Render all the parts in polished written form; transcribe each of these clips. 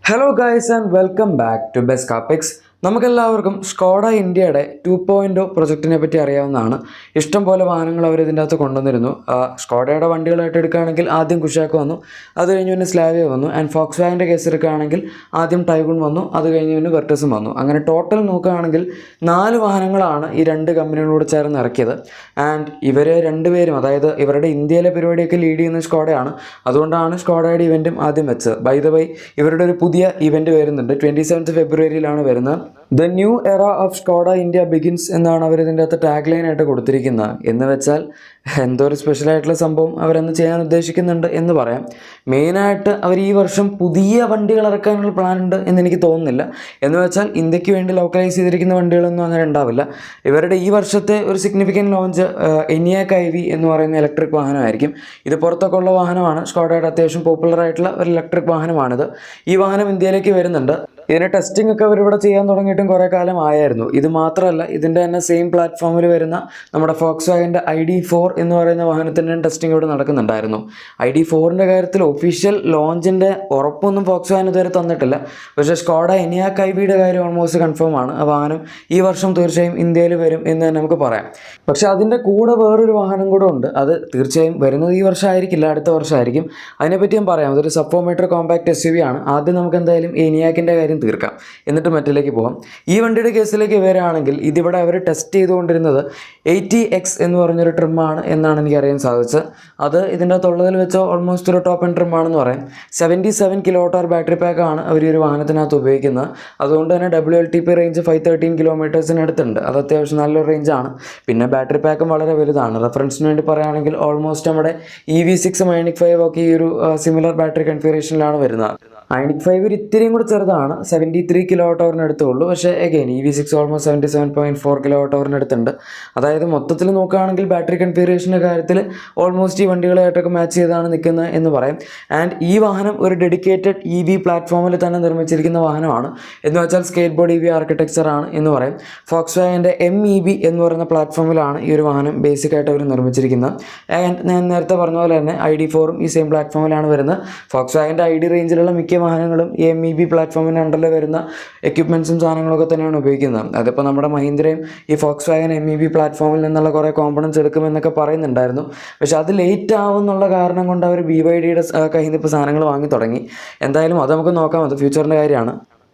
Hello guys and welcome back to best കാപ്പിക്സ്. നമുക്കെല്ലാവർക്കും Skoda ഇന്ത്യയുടെ 2.0 പ്രൊജക്റ്റിനെ പറ്റി അറിയാവുന്നതാണ്. ഇഷ്ടം പോലെ വാഹനങ്ങൾ അവർ ഇതിൻ്റെ അകത്ത് കൊണ്ടുവന്നിരുന്നു. സ്കോഡയുടെ വണ്ടികളായിട്ട് എടുക്കുകയാണെങ്കിൽ ആദ്യം കുഷാക്ക് വന്നു, അത് കഴിഞ്ഞ് പിന്നെ സ്ലാവിയ വന്നു. ആൻഡ് ഫോക്സ് വാഗൻ്റെ കേസ് എടുക്കുകയാണെങ്കിൽ ആദ്യം ടൈഗൂൺ വന്നു, അത് കഴിഞ്ഞ് പിന്നെ വെർട്ടസും വന്നു. അങ്ങനെ ടോട്ടൽ നോക്കുകയാണെങ്കിൽ 4 വാഹനങ്ങളാണ് ഈ 2 കമ്പനികളോട് ചേർന്ന് ഇറക്കിയത്. ആൻഡ് ഇവർ രണ്ടുപേരും, അതായത് ഇവരുടെ ഇന്ത്യയിലെ പരിപാടിയൊക്കെ ലീഡ് ചെയ്യുന്ന സ്കോഡയാണ്. അതുകൊണ്ടാണ് സ്കോഡയുടെ ഇവൻറ്റും ആദ്യം വെച്ചത്. ബൈ ദ വൈ, ഇവരുടെ ഒരു പുതിയ ഇവൻറ്റ് വരുന്നുണ്ട്. 27th ഫെബ്രുവരിയിലാണ് വരുന്നത്. ദ ന്യൂ എറ ഓഫ് സ്കോഡ ഇന്ത്യ ബിഗിൻസ് എന്നാണ് അവർ ഇതിൻ്റെ അകത്ത് ടാഗ് ലൈനായിട്ട് കൊടുത്തിരിക്കുന്നത്. എന്ന് വെച്ചാൽ എന്തോ ഒരു സ്പെഷ്യലായിട്ടുള്ള സംഭവം അവരന്ന് ചെയ്യാൻ ഉദ്ദേശിക്കുന്നുണ്ട് എന്ന് പറയാം. മെയിനായിട്ട് അവർ ഈ വർഷം പുതിയ വണ്ടികൾ ഇറക്കാനുള്ള പ്ലാൻ ഉണ്ട് എന്നെനിക്ക് തോന്നുന്നില്ല. എന്ന് വെച്ചാൽ ഇന്ത്യക്ക് വേണ്ടി ലോക്കലൈസ് ചെയ്തിരിക്കുന്ന വണ്ടികളൊന്നും അങ്ങനെ ഉണ്ടാവില്ല. ഇവരുടെ ഈ വർഷത്തെ ഒരു സിഗ്നിഫിക്കൻറ്റ് ലോഞ്ച് ENIAC iV എന്ന് പറയുന്ന ഇലക്ട്രിക് വാഹനമായിരിക്കും. ഇത് പുറത്തൊക്കെ ഉള്ള വാഹനമാണ്. സ്കോഡയുടെ അത്യാവശ്യം പോപ്പുലർ ആയിട്ടുള്ള ഒരു ഇലക്ട്രിക് വാഹനമാണിത്. ഈ വാഹനം ഇന്ത്യയിലേക്ക് വരുന്നുണ്ട്. ഇതിൻ്റെ ടെസ്റ്റിംഗ് ഒക്കെ അവരിവിടെ ചെയ്യാൻ തുടങ്ങിയിട്ടും കുറേ കാലം ആയായിരുന്നു. ഇത് മാത്രമല്ല, ഇതിൻ്റെ തന്നെ സെയിം പ്ലാറ്റ്ഫോമിൽ വരുന്ന നമ്മുടെ ഫോക്സ് വാഗൻ്റെ ID.4 എന്ന് പറയുന്ന വാഹനത്തിൻ്റെ ടെസ്റ്റിംഗ് ഇവിടെ നടക്കുന്നുണ്ടായിരുന്നു. ID.4ൻ്റെ കാര്യത്തിൽ ഒഫീഷ്യൽ ലോഞ്ചിൻ്റെ ഉറപ്പൊന്നും ഫോക്സ് വാഗൻ ഇതുവരെ തന്നിട്ടില്ല. പക്ഷേ സ്കോഡ ENIAC iVയുടെ കാര്യം ഓൾമോസ്റ്റ് കൺഫേം ആണ്. ആ വാഹനം ഈ വർഷം തീർച്ചയായും ഇന്ത്യയിൽ വരും എന്ന് തന്നെ നമുക്ക് പറയാം. പക്ഷേ അതിൻ്റെ കൂടെ വേറൊരു വാഹനം കൂടെ ഉണ്ട്. അത് തീർച്ചയായും വരുന്നത് ഈ വർഷം ആയിരിക്കില്ല, അടുത്ത വർഷമായിരിക്കും. അതിനെപ്പറ്റി ഞാൻ പറയാം. അതൊരു സബ് 4 മീറ്റർ കോമ്പാക്ട് SUV ആണ്. ആദ്യം നമുക്ക് എന്തായാലും ENIACൻ്റെ കാര്യം തീർക്കാം, എന്നിട്ട് മറ്റിലേക്ക് പോകാം. ഈ വണ്ടിയുടെ കേസിലേക്ക് വരികയാണെങ്കിൽ ഇതിവിടെ അവർ ടെസ്റ്റ് ചെയ്തുകൊണ്ടിരുന്നത് 80X എന്ന് പറഞ്ഞൊരു ട്രിമ്മാണ് എന്നാണ് എനിക്കറിയാൻ സാധിച്ചത്. അത് ഇതിൻ്റെ അകത്തുള്ളതിൽ വെച്ച് ഓൾമോസ്റ്റ് ഒരു ടോപ്പ് എൻഡ് ട്രിമ്മാണെന്ന് പറയാം. 77 kWh ബാറ്ററി പാക്കാണ് അവർ ഈ ഒരു വാഹനത്തിനകത്ത് ഉപയോഗിക്കുന്നത്. അതുകൊണ്ട് തന്നെ WLTP റേഞ്ച് 513 കിലോമീറ്റേഴ്സിനടുത്തുണ്ട്. അത് അത്യാവശ്യം നല്ലൊരു റേഞ്ചാണ്. പിന്നെ ബാറ്ററി പാക്കും വളരെ വലുതാണ്. റെഫറൻസിന് വേണ്ടി പറയുകയാണെങ്കിൽ ഓൾമോസ്റ്റ് നമ്മുടെ EV6 IONIQ 5 ഒക്കെ ഈ ഒരു സിമിലർ ബാറ്ററി കൺഫിഗറേഷനിലാണ് വരുന്നത്. IONIQ 5 ഇത്തിരിയും കൂടെ ചെറുതാണ്, 73 kWh അടുത്തുള്ളൂ. പക്ഷേ അഗൈൻ EV6 ഓൾമോസ്റ്റ് 77.4 kWh അടുത്തുണ്ട്. അതായത് മൊത്തത്തിൽ നോക്കുകയാണെങ്കിൽ ബാറ്ററി കൺഫിഗറേഷൻ്റെ കാര്യത്തിൽ ഓൾമോസ്റ്റ് ഈ വണ്ടികളായിട്ടൊക്കെ മാച്ച് ചെയ്താണ് നിൽക്കുന്നത് എന്ന് പറയാം. ആൻഡ് ഈ വാഹനം ഒരു ഡെഡിക്കേറ്റഡ് EV പ്ലാറ്റ്ഫോമിൽ തന്നെ നിർമ്മിച്ചിരിക്കുന്ന വാഹനമാണ്. എന്ന് വെച്ചാൽ സ്കേറ്റ് ബോർഡ് EV ആർക്കിടെക്ചറാണ് എന്ന് പറയും. ഫോക്സ് വാഗൻ്റെ MEB എന്ന് പറയുന്ന പ്ലാറ്റ്ഫോമിലാണ് ഈ ഒരു വാഹനം ബേസിക്കായിട്ട് അവർ നിർമ്മിച്ചിരിക്കുന്നത്. ആൻഡ് ഞാൻ നേരത്തെ പറഞ്ഞ പോലെ തന്നെ ID.4ഉം ഈ സെയിം പ്ലാറ്റ്ഫോമിലാണ് വരുന്നത്. ഫോക്സ് വാഗൻ്റെ ID റേഞ്ചിലുള്ള മിക്ക വാഹനങ്ങളും ഈ MEB പ്ലാറ്റ്ഫോമിൻ്റെ അണ്ടറിൽ വരുന്ന എക്യുപ്മെൻറ്റ്സും സാധനങ്ങളൊക്കെ തന്നെയാണ് ഉപയോഗിക്കുന്നത്. അതിപ്പോൾ നമ്മുടെ മഹീന്ദ്രയും ഈ ഫോക്സ് വാഗൻ MEB പ്ലാറ്റ്ഫോമിൽ നിന്നുള്ള കുറേ കോമ്പണൻസ് എടുക്കുമെന്നൊക്കെ പറയുന്നുണ്ടായിരുന്നു. പക്ഷേ അത് ലേറ്റ് ആവുമെന്നുള്ള കാരണം കൊണ്ട് അവർ BYDയുടെ കയ്യിൽ നിന്ന് ഇപ്പോൾ സാധനങ്ങൾ വാങ്ങി തുടങ്ങി. എന്തായാലും അത് നമുക്ക് നോക്കാം, അത് ഫ്യൂച്ചറിൻ്റെ കാര്യമാണ്.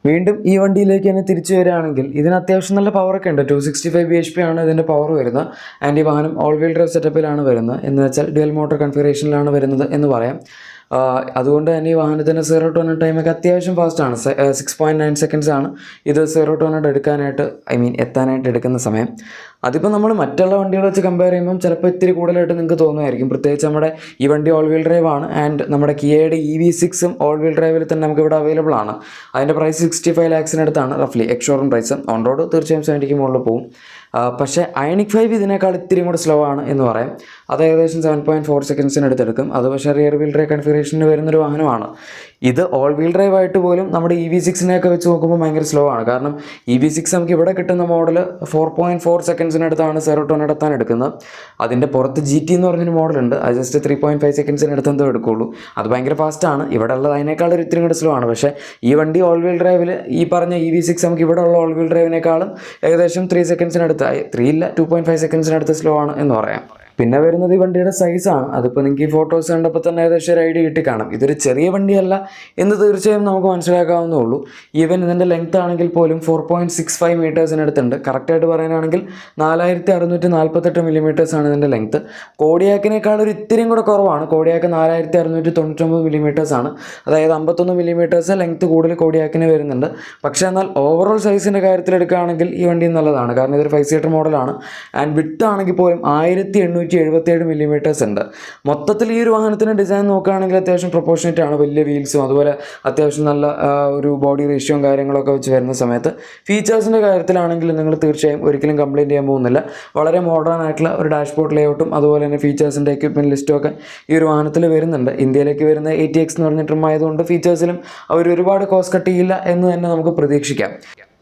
വീണ്ടും ഈ വണ്ടിയിലേക്ക് തന്നെ തിരിച്ചു വരികയാണെങ്കിൽ ഇതിന് അത്യാവശ്യം നല്ല പവറൊക്കെ ഉണ്ട്. 265 bhp ആണ് ഇതിൻ്റെ പവർ വരുന്നത്. ആൻഡ് ഈ വാഹനം ഓൾ വീൽ ഡ്രൈവ് സെറ്റപ്പിലാണ് വരുന്നത്. എന്ന് വെച്ചാൽ ഡ്യുവൽ മോട്ടോർ കൺഫിഗറേഷനിലാണ് വരുന്നത് എന്ന് പറയാം. അതുകൊണ്ട് തന്നെ ഈ വാഹനത്തിൻ്റെ 0 to 100 ടൈമൊക്കെ അത്യാവശ്യം ഫാസ്റ്റാണ്. 6.9 seconds ആണ് ഇത് 0 to 100 എടുക്കാനായിട്ട്, എത്താനായിട്ട് എടുക്കുന്ന സമയം. അതിപ്പോൾ നമ്മൾ മറ്റുള്ള വണ്ടികൾ വെച്ച് കമ്പയർ ചെയ്യുമ്പം ചിലപ്പോൾ ഇത്തിരി കൂടുതലായിട്ട് നിങ്ങൾക്ക് തോന്നുമായിരിക്കും. പ്രത്യേകിച്ച് നമ്മുടെ ഈ വണ്ടി ഓൾ വീൽ ഡ്രൈവ് ആണ്. ആൻഡ് നമ്മുടെ കിയയുടെ EV6ഉം ഓൾ വീൽ ഡ്രൈവിൽ തന്നെ നമുക്ക് ഇവിടെ അവൈലബിൾ ആണ്. അതിൻ്റെ പ്രൈസ് 65 lakhs-നടുത്താണ് റഫ്ലി എക്സ്ഷോറൂം പ്രൈസ്. ഓൺ റോഡ് തീർച്ചയായും 70ക്ക് മുകളിൽ പോകും. പക്ഷേ IONIQ 5 ഇതിനേക്കാൾ ഇത്തിരി കൂടെ സ്ലോ ആണ് എന്ന് പറയാം. അത് ഏകദേശം 7.4 seconds-നടുത്ത് എടുക്കും. അത് പക്ഷേ റിയർ വീൽ ഡ്രൈവ് കൺഫിഗറേഷനിൽ വരുന്നൊരു വാഹനമാണ്. ഇത് ഓൾ വീൽ ഡ്രൈവ് ആയിട്ട് പോലും നമ്മുടെ EV6-നെയൊക്കെ വെച്ച് നോക്കുമ്പോൾ ഭയങ്കര സ്ലോ ആണ്. കാരണം EV6 നമുക്ക് ഇവിടെ കിട്ടുന്ന മോഡൽ 4.4 seconds-നടുത്താണ് 0 to 100 എത്താൻ എടുക്കുന്നത്. അതിൻ്റെ പുറത്ത് GT എന്ന് പറഞ്ഞൊരു മോഡലുണ്ട്, അത് ജസ്റ്റ് 3.5 seconds-നടുത്ത് എന്തോ എടുക്കുകയുള്ളൂ. അത് ഭയങ്കര ഫാസ്റ്റാണ്. ഇവിടെ ഉള്ളത് അതിനേക്കാൾ ഒരു ഇത്തിരി കൂടെ സ്ലോ ആണ്. പക്ഷേ ഈ വണ്ടി ഓൾ വീൽ ഡ്രൈവിൽ ഈ പറഞ്ഞ EV6 നമുക്ക് ഇവിടെ ഉള്ള ഓൾ വീൽ ഡ്രൈവിനേക്കാളും ഏകദേശം 3 seconds-നടുത്ത്, 3 ഇല്ല 2.5 seconds-നടുത്ത് സ്ലോ ആണ് എന്ന് പറയാം. പിന്നെ വരുന്നത് ഈ വണ്ടിയുടെ സൈസാണ്. അതിപ്പോൾ നിങ്ങൾക്ക് ഈ ഫോട്ടോസ് കണ്ടപ്പോൾ തന്നെ ഏകദേശം ഒരു ഐഡിയ കിട്ടി കാണും. ഇതൊരു ചെറിയ വണ്ടിയല്ല എന്ന് തീർച്ചയായും നമുക്ക് മനസ്സിലാക്കാവുന്നേ ഉള്ളൂ. ഈവൻ ഇതിൻ്റെ ലെങ്ത് ആണെങ്കിൽ പോലും 4.65 meters-നടുത്തുണ്ട്. കറക്റ്റായിട്ട് പറയാനാണെങ്കിൽ 4648 millimeters ആണ് ഇതിൻ്റെ ലെങ്ത്ത്. കോഡിയാക്കിനേക്കാൾ ഒരു ഇത്തിരിയും കൂടെ കുറവാണ്. കോഡിയാക്ക് 4699 millimeters ആണ്. അതായത് 51 millimeters ലെങ്ത്ത് കൂടുതൽ കോഡിയാക്കിന് വരുന്നുണ്ട്. പക്ഷേ എന്നാൽ ഓവറോൾ സൈസിൻ്റെ കാര്യത്തിൽ എടുക്കുകയാണെങ്കിൽ ഈ വണ്ടി നല്ലതാണ്. കാരണം ഇതൊരു 5-seater മോഡലാണ്. ആൻഡ് വിട്ട് ആണെങ്കിൽ പോലും 1877 millimeters ഉണ്ട്. മൊത്തത്തിൽ ഈ ഒരു വാഹനത്തിൻ്റെ ഡിസൈൻ നോക്കുകയാണെങ്കിൽ അത്യാവശ്യം പ്രൊപ്പോർഷനേറ്റ് ആണ്. വലിയ വീൽസും അതുപോലെ അത്യാവശ്യം നല്ല ഒരു ബോഡി റേഷ്യോയും കാര്യങ്ങളൊക്കെ വെച്ച് വരുന്ന സമയത്ത് ഫീച്ചേഴ്സിൻ്റെ കാര്യത്തിലാണെങ്കിൽ നിങ്ങൾ തീർച്ചയായും ഒരിക്കലും കംപ്ലയിൻറ്റ് ചെയ്യാൻ പോകുന്നില്ല. വളരെ മോഡേൺ ആയിട്ടുള്ള ഒരു ഡാഷ്ബോർഡ് ലേഔട്ടും അതുപോലെ തന്നെ ഫീച്ചേഴ്സിൻ്റെ എക്യുപ്മെൻറ്റ് ലിസ്റ്റും ഒക്കെ ഈ ഒരു വാഹനത്തിൽ വരുന്നുണ്ട്. ഇന്ത്യയിലേക്ക് വരുന്ന 80X എന്ന് പറഞ്ഞ ട്രിം ആയതുകൊണ്ട് ഫീച്ചേഴ്സിലും അവർ ഒരുപാട് കോസ്റ്റ് കട്ട് ചെയ്യില്ല എന്ന് തന്നെ നമുക്ക് പ്രതീക്ഷിക്കാം.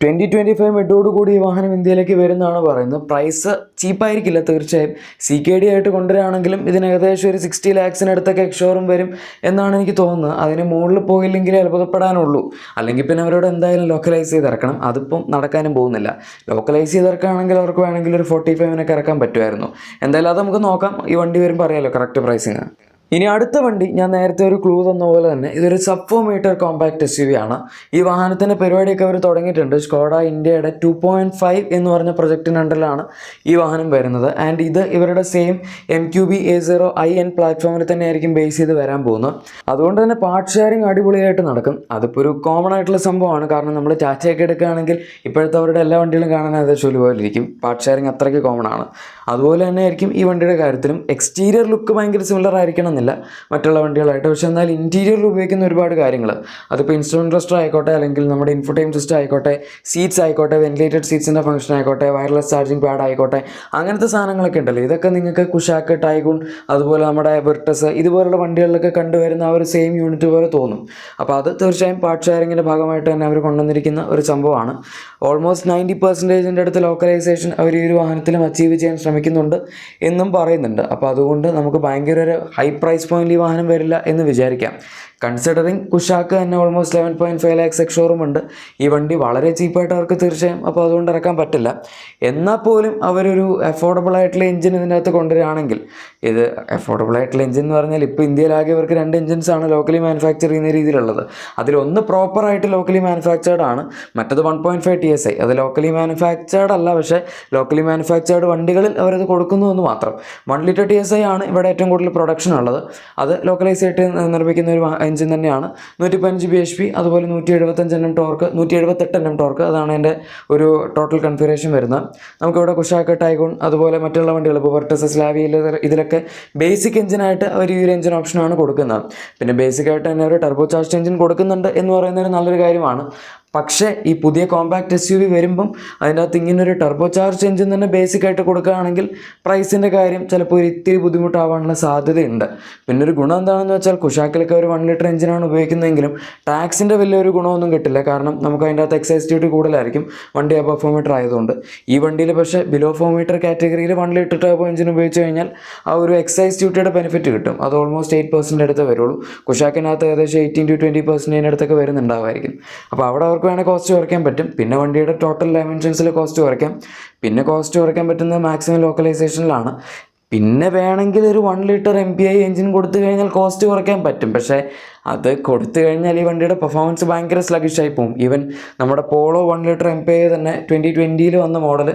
2025 മിഡോടുകൂടി ഈ വാഹനം ഇന്ത്യയിലേക്ക് വരുന്നതാണ് പറയുന്നത്. പ്രൈസ് ചീപ്പായിരിക്കില്ല തീർച്ചയായും. CKD ആയിട്ട് കൊണ്ടുവരികയാണെങ്കിലും ഇതിന് ഏകദേശം ഒരു 60 ലാക്സിനടുത്തൊക്കെ എക്സ്ഷോറും വരും എന്നാണ് എനിക്ക് തോന്നുന്നത്. അതിന് മുകളിൽ പോയില്ലെങ്കിലേ അത്ഭുതപ്പെടാനുള്ളൂ. അല്ലെങ്കിൽ പിന്നെ അവരോട് എന്തായാലും ലോക്കലൈസ് ചെയ്തിറക്കണം. അതിപ്പം നടക്കാനും പോകുന്നില്ല. ലോക്കലൈസ് ചെയ്തിറക്കുകയാണെങ്കിൽ അവർക്ക് വേണമെങ്കിൽ ഒരു 45-നൊക്കെ ഇറക്കാൻ പറ്റുമായിരുന്നു. എന്തായാലും അത് നമുക്ക് നോക്കാം. ഈ വണ്ടി വരുമ്പോൾ അറിയാമല്ലോ കറക്റ്റ് പ്രൈസിങ്. ഇനി അടുത്ത വണ്ടി ഞാൻ നേരത്തെ ഒരു ക്ലൂ തന്ന പോലെ തന്നെ ഇതൊരു സബ് 4 മീറ്റർ കോമ്പാക്ട് SUV ആണ്. ഈ വാഹനത്തിൻ്റെ പരിപാടിയൊക്കെ അവർ തുടങ്ങിയിട്ടുണ്ട്. സ്കോഡ ഇന്ത്യയുടെ 2.5 എന്ന് പറഞ്ഞ പ്രൊജക്റ്റിന് അണ്ടറിലാണ് ഈ വാഹനം വരുന്നത്. ആൻഡ് ഇത് ഇവരുടെ സെയിം MQB A0iN പ്ലാറ്റ്ഫോമിൽ തന്നെ ആയിരിക്കും ബേസ് ചെയ്ത് വരാൻ പോകുന്നത്. അതുകൊണ്ട് തന്നെ പാർട്ട് ഷെയറിങ് അടിപൊളിയായിട്ട് നടക്കും. അതിപ്പോൾ ഒരു കോമൺ ആയിട്ടുള്ള സംഭവമാണ്. കാരണം നമ്മൾ ടാറ്റയൊക്കെ എടുക്കുകയാണെങ്കിൽ ഇപ്പോഴത്തെ അവരുടെ എല്ലാ വണ്ടികളും കാണാൻ ഏകദേശം ഒരുപോലെ ഇരിക്കും. പാർട്ട് ഷെയറിങ് അത്രയ്ക്ക് കോമൺ ആണ്. അതുപോലെ തന്നെ ആയിരിക്കും ഈ വണ്ടിയുടെ കാര്യത്തിലും. എക്സ്റ്റീരിയർ ലുക്ക് ഭയങ്കര സിമിലർ ആയിരിക്കണം എന്നില്ല മറ്റുള്ള വണ്ടികളായിട്ട്. പക്ഷേ എന്നാൽ ഇൻറ്റീരിയറിൽ ഉപയോഗിക്കുന്ന ഒരുപാട് കാര്യങ്ങൾ, അതിപ്പോൾ ഇൻസ്ട്രുമെൻറ്റ് ക്ലസ്റ്റർ ആയിക്കോട്ടെ, അല്ലെങ്കിൽ നമ്മുടെ ഇൻഫോടൈം സിസ്റ്റം ആയിക്കോട്ടെ, സീറ്റ്സ് ആയിക്കോട്ടെ, വെന്റിലേറ്റഡ് സീറ്റ്സിൻ്റെ ഫംഗ്ഷൻ ആയിക്കോട്ടെ, വയർലെസ് ചാർജിങ് പാഡ് ആയിക്കോട്ടെ, അങ്ങനത്തെ സാധനങ്ങളൊക്കെ ഉണ്ടല്ലോ. ഇതൊക്കെ നിങ്ങൾക്ക് കുഷാക്ക്, ടൈഗൂൺ, അതുപോലെ നമ്മുടെ വെർട്ടസ് ഇതുപോലുള്ള വണ്ടികളിലൊക്കെ കണ്ടുവരുന്ന ആ ഒരു സെയിം യൂണിറ്റ് പോലെ തോന്നും. അപ്പോൾ അത് തീർച്ചയായും പാർട്ട് ഷെയറിങ്ങിൻ്റെ ഭാഗമായിട്ട് തന്നെ അവർ കൊണ്ടുവന്നിരിക്കുന്ന ഒരു സംഭവമാണ്. ഓൾമോസ്റ്റ് 90% അടുത്ത് ലോക്കലൈസേഷൻ അവർ ഈ ഒരു വാഹനത്തിലും അച്ചീവ് ചെയ്യാൻ ശ്രമിക്കുന്നുണ്ട് എന്നും പറയുന്നുണ്ട്. അപ്പോൾ അതുകൊണ്ട് നമുക്ക് ഭയങ്കര ഒരു ഹൈ പ്രൈസ് പോയിന്റ് ഈ വാഹനം വരില്ല എന്ന് വിചാരിക്കാം. കൺസിഡറിങ് കുഷാക്ക് തന്നെ ഓൾമോസ്റ്റ് 11.5 ലാക്സ് എക്സ്ഷോറും ഉണ്ട്. ഈ വണ്ടി വളരെ ചീപ്പായിട്ട് അവർക്ക് തീർച്ചയായും അപ്പോൾ അതുകൊണ്ട് ഇറക്കാൻ പറ്റില്ല. എന്നാൽ പോലും അവരൊരു അഫോർഡബിൾ ആയിട്ടുള്ള എഞ്ചിൻ ഇതിനകത്ത് കൊണ്ടുവരികയാണെങ്കിൽ, ഇത് അഫോർഡബിൾ ആയിട്ടുള്ള എഞ്ചിൻ എന്ന് പറഞ്ഞാൽ ഇപ്പോൾ ഇന്ത്യയിലാകെ ഇവർക്ക് 2 എഞ്ചിൻസാണ് ലോക്കലി മാനുഫാക്ചർ ചെയ്യുന്ന രീതിയിലുള്ളത്. അതിലൊന്ന് പ്രോപ്പറായിട്ട് ലോക്കലി മാനുഫാക്ചേർഡ് ആണ്, മറ്റത് 1.5 TSI. അത് ലോക്കലി മാനുഫാക്ചേർഡ് അല്ല, പക്ഷേ ലോക്കലി മാനുഫാക്ചേർഡ് വണ്ടികളിൽ അവരത് കൊടുക്കുന്നു എന്ന് മാത്രം. 1 ലിറ്റർ TSI ആണ് ഇവിടെ ഏറ്റവും കൂടുതൽ പ്രൊഡക്ഷൻ ഉള്ളത്. അത് ലോക്കലൈസ് ആയിട്ട് നിർമ്മിക്കുന്ന ഒരു എഞ്ചിൻ തന്നെയാണ്. 115 bhp, അതുപോലെ 175 Nm ടോർക്ക്, 178 Nm ടോർക്ക്. അതാണ് എൻ്റെ ഒരു ടോട്ടൽ കൺഫിഗറേഷൻ വരുന്നത്. നമുക്കിവിടെ കുഷാക്ക്, ടൈഗൂൺ, അതുപോലെ മറ്റുള്ള വണ്ടികൾ ഇപ്പോൾ വെർട്ടസ്, സ്ലാവിയ ഇതിലൊക്കെ ബേസിക് എഞ്ചിനായിട്ട് അവർ ഈ ഒരു എഞ്ചിൻ ഓപ്ഷനാണ് കൊടുക്കുന്നത്. പിന്നെ ബേസിക്കായിട്ട് തന്നെ ഒരു ടർബോ ചാർജ് എഞ്ചിൻ കൊടുക്കുന്നുണ്ട് എന്ന് പറയുന്നത് നല്ലൊരു കാര്യമാണ്. പക്ഷേ ഈ പുതിയ കോമ്പാക്ട് SUV വരുമ്പം അതിൻ്റെ അകത്ത് ഇങ്ങനൊരു ടർബോ ചാർജ് എഞ്ചിൻ തന്നെ ബേസിക്കായിട്ട് കൊടുക്കുകയാണെങ്കിൽ പ്രൈസിൻ്റെ കാര്യം ചിലപ്പോൾ ഒരു ഇത്തിരി ബുദ്ധിമുട്ടാവാനുള്ള സാധ്യതയുണ്ട്. പിന്നെ ഒരു ഗുണം എന്താണെന്ന് വെച്ചാൽ കുഷാക്കിലൊക്കെ ഒരു 1 ലിറ്റർ എഞ്ചിനാണ് ഉപയോഗിക്കുന്നതെങ്കിലും ടാക്സിൻ്റെ വലിയൊരു ഗുണമൊന്നും കിട്ടില്ല. കാരണം നമുക്ക് അതിൻ്റെ അകത്ത് എക്സൈസ് ഡ്യൂട്ടി കൂടുതലായിരിക്കും വണ്ടി അബവ് 4 മീറ്റർ ആയതുകൊണ്ട്. ഈ വണ്ടിയിൽ പക്ഷേ ബിലോ 4 മീറ്റർ കാറ്റഗറിയിൽ 1 ലിറ്റർ ടർബോ എഞ്ചിൻ ഉപയോഗിച്ച് കഴിഞ്ഞാൽ ആ ഒരു എക്സൈസ് ഡ്യൂട്ടിയുടെ ബെനിഫിറ്റ് കിട്ടും. അത് ഓൾമോസ്റ്റ് 8% അടുത്ത് വരുള്ളൂ. കുഷാക്കിനകത്ത് ഏകദേശം 18 to 20% അടുത്തൊക്കെ വരുന്നുണ്ടാവുമായിരിക്കും. അപ്പോൾ അവിടെ വേണേൽ കോസ്റ്റ് കുറയ്ക്കാൻ പറ്റും. പിന്നെ വണ്ടിയുടെ ടോട്ടൽ ഡയമെൻഷൻസിൽ കോസ്റ്റ് കുറയ്ക്കാം. പിന്നെ കോസ്റ്റ് കുറയ്ക്കാൻ പറ്റുന്നത് മാക്സിമം ലോക്കലൈസേഷനിലാണ്. പിന്നെ വേണമെങ്കിൽ ഒരു 1 ലിറ്റർ MPI എഞ്ചിൻ കൊടുത്തു കഴിഞ്ഞാൽ കോസ്റ്റ് കുറയ്ക്കാൻ പറ്റും. പക്ഷേ അത് കൊടുത്തു കഴിഞ്ഞാൽ ഈ വണ്ടിയുടെ പെർഫോമൻസ് ഭയങ്കര സ്ലഗിഷായി പോകും. ഈവൻ നമ്മുടെ പോളോ 1 ലിറ്റർ MPI തന്നെ 2020 വന്ന മോഡൽ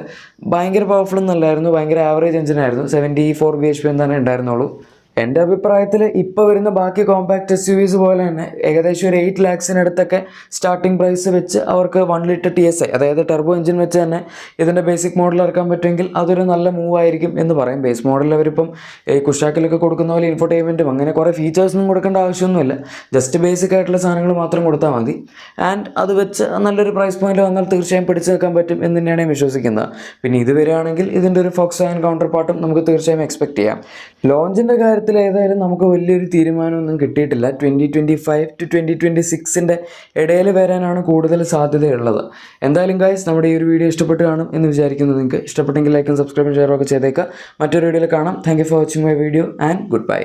ഭയങ്കര പവർഫുൾ എന്നല്ലായിരുന്നു, ഭയങ്കര ആവറേജ് എഞ്ചിനായിരുന്നു. 74 bhp തന്നെ ഉണ്ടായിരുന്നുള്ളൂ. എൻ്റെ അഭിപ്രായത്തിൽ ഇപ്പോൾ വരുന്ന ബാക്കി കോമ്പാക്ട് SUVs പോലെ തന്നെ ഏകദേശം ഒരു 8 ലാക്സിനടുത്തൊക്കെ സ്റ്റാർട്ടിംഗ് പ്രൈസ് വെച്ച് അവർക്ക് 1 ലിറ്റർ TSI, അതായത് ടർബോ എഞ്ചിൻ വെച്ച് തന്നെ ഇതിൻ്റെ ബേസിക് മോഡൽ ഇറക്കാൻ പറ്റുമെങ്കിൽ അതൊരു നല്ല മൂവ് ആയിരിക്കും എന്ന് പറയും. ബേസ് മോഡലിൽ അവരിപ്പം ഈ കുഷാക്കിലൊക്കെ കൊടുക്കുന്ന പോലെ ഇൻഫോർടൈൻമെൻറ്റും അങ്ങനെ കുറേ ഫീച്ചേഴ്സൊന്നും കൊടുക്കേണ്ട ആവശ്യമൊന്നുമില്ല. ജസ്റ്റ് ബേസിക് ആയിട്ടുള്ള സാധനങ്ങൾ മാത്രം കൊടുത്താൽ മതി. ആൻഡ് അത് വെച്ച് നല്ലൊരു പ്രൈസ് പോയിന്റ് വന്നാൽ തീർച്ചയായും പിടിച്ചു വെക്കാൻ പറ്റും എന്ന് തന്നെയാണ് ഞാൻ വിശ്വസിക്കുന്നത്. പിന്നെ ഇത് വരികയാണെങ്കിൽ ഇതിൻ്റെ ഒരു ഫോക്സ്വാഗൻ കൗണ്ടർ പാർട്ടും നമുക്ക് തീർച്ചയായും എക്സ്പെക്ട് ചെയ്യാം. ലോഞ്ചിൻ്റെ കാര്യത്തിൽ ഏതായാലും നമുക്ക് വലിയൊരു തീരുമാനമൊന്നും കിട്ടിയിട്ടില്ല. 2025 to 2026 ഇടയിൽ വരാനാണ് കൂടുതൽ സാധ്യതയുള്ളത്. എന്തായാലും ഗൈസ്, നമ്മുടെ ഈ ഒരു വീഡിയോ ഇഷ്ടപ്പെട്ട് കാണും എന്ന് വിചാരിക്കുന്നു. നിങ്ങൾക്ക് ഇഷ്ടപ്പെട്ടെങ്കിൽ ലൈക്കും സബ്സ്ക്രൈബും ഷെയറും ഒക്കെ ചെയ്തേക്കുക. മറ്റൊരു വീഡിയോയിൽ കാണാം. Thank you for watching my video and good bye.